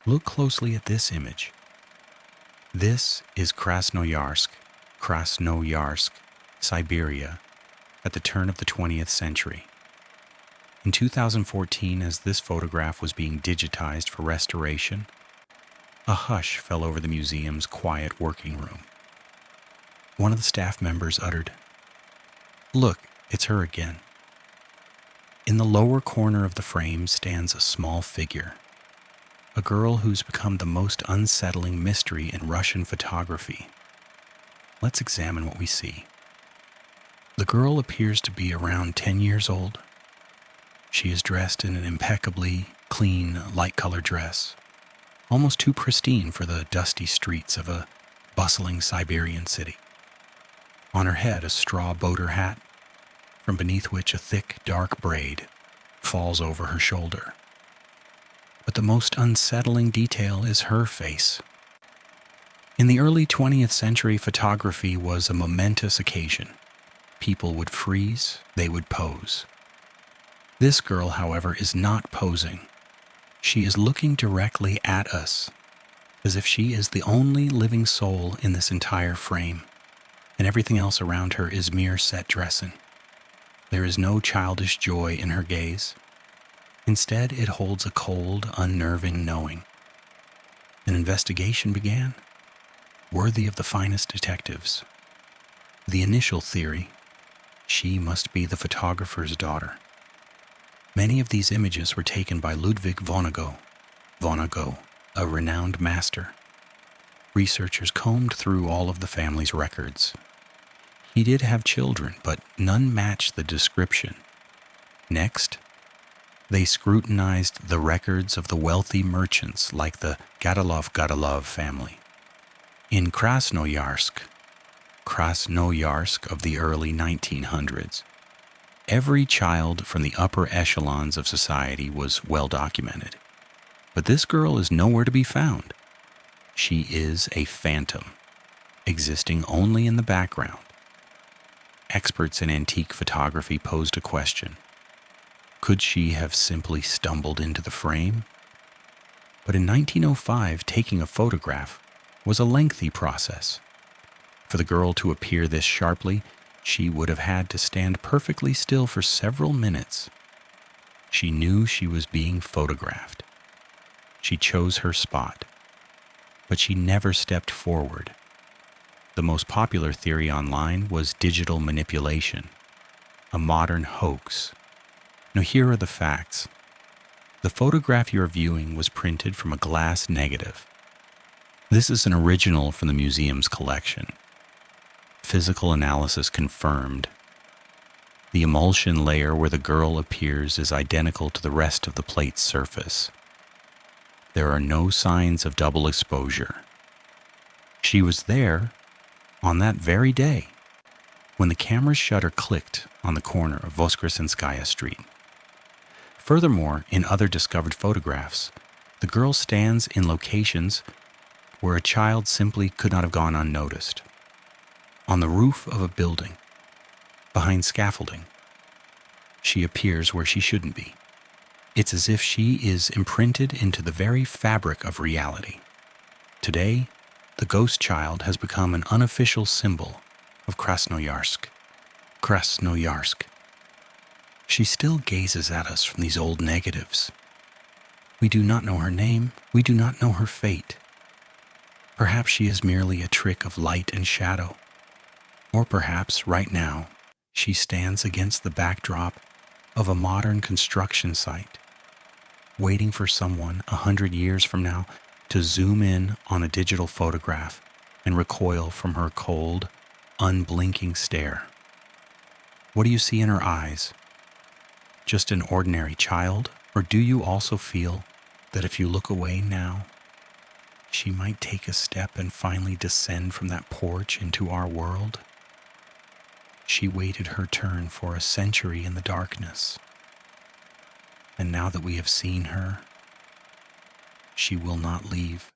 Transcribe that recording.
Look closely at this image. This is Krasnoyarsk, Siberia, at the turn of the 20th century. In 2014, as this photograph was being digitized for restoration, a hush fell over the museum's quiet working room. One of the staff members uttered, "Look, it's her again." In the lower corner of the frame stands a small figure, a girl who's become the most unsettling mystery in Russian photography. Let's examine what we see. The girl appears to be around 10 years old. She is dressed in an impeccably clean, light-colored dress, almost too pristine for the dusty streets of a bustling Siberian city. On her head, a straw boater hat, from beneath which a thick, dark braid falls over her shoulder. But the most unsettling detail is her face. In the early 20th century, photography was a momentous occasion. People would freeze, they would pose. This girl, however, is not posing. She is looking directly at us, as if she is the only living soul in this entire frame, and everything else around her is mere set dressing. There is no childish joy in her gaze. Instead, it holds a cold, unnerving knowing. An investigation began, worthy of the finest detectives. The initial theory: she must be the photographer's daughter. Many of these images were taken by Ludwig Vonnegut, a renowned master. Researchers combed through all of the family's records. He did have children, but none matched the description. Next, they scrutinized the records of the wealthy merchants like the Gadolov family. In Krasnoyarsk of the early 1900s, every child from the upper echelons of society was well documented. But this girl is nowhere to be found. She is a phantom, existing only in the background. Experts in antique photography posed a question. Could she have simply stumbled into the frame? But in 1905, taking a photograph was a lengthy process. For the girl to appear this sharply, she would have had to stand perfectly still for several minutes. She knew she was being photographed. She chose her spot, but she never stepped forward. The most popular theory online was digital manipulation, a modern hoax. Now here are the facts. The photograph you're viewing was printed from a glass negative. This is an original from the museum's collection. Physical analysis confirmed. The emulsion layer where the girl appears is identical to the rest of the plate's surface. There are no signs of double exposure. She was there on that very day when the camera's shutter clicked on the corner of Voskresenskaya Street. Furthermore, in other discovered photographs, the girl stands in locations where a child simply could not have gone unnoticed. On the roof of a building, behind scaffolding, she appears where she shouldn't be. It's as if she is imprinted into the very fabric of reality. Today, the ghost child has become an unofficial symbol of Krasnoyarsk. She still gazes at us from these old negatives. We do not know her name. We do not know her fate. Perhaps she is merely a trick of light and shadow. Or perhaps, right now, she stands against the backdrop of a modern construction site, waiting for someone 100 years from now to zoom in on a digital photograph and recoil from her cold, unblinking stare. What do you see in her eyes? Just an ordinary child? Or do you also feel that if you look away now, she might take a step and finally descend from that porch into our world? She waited her turn for a century in the darkness. And now that we have seen her, she will not leave.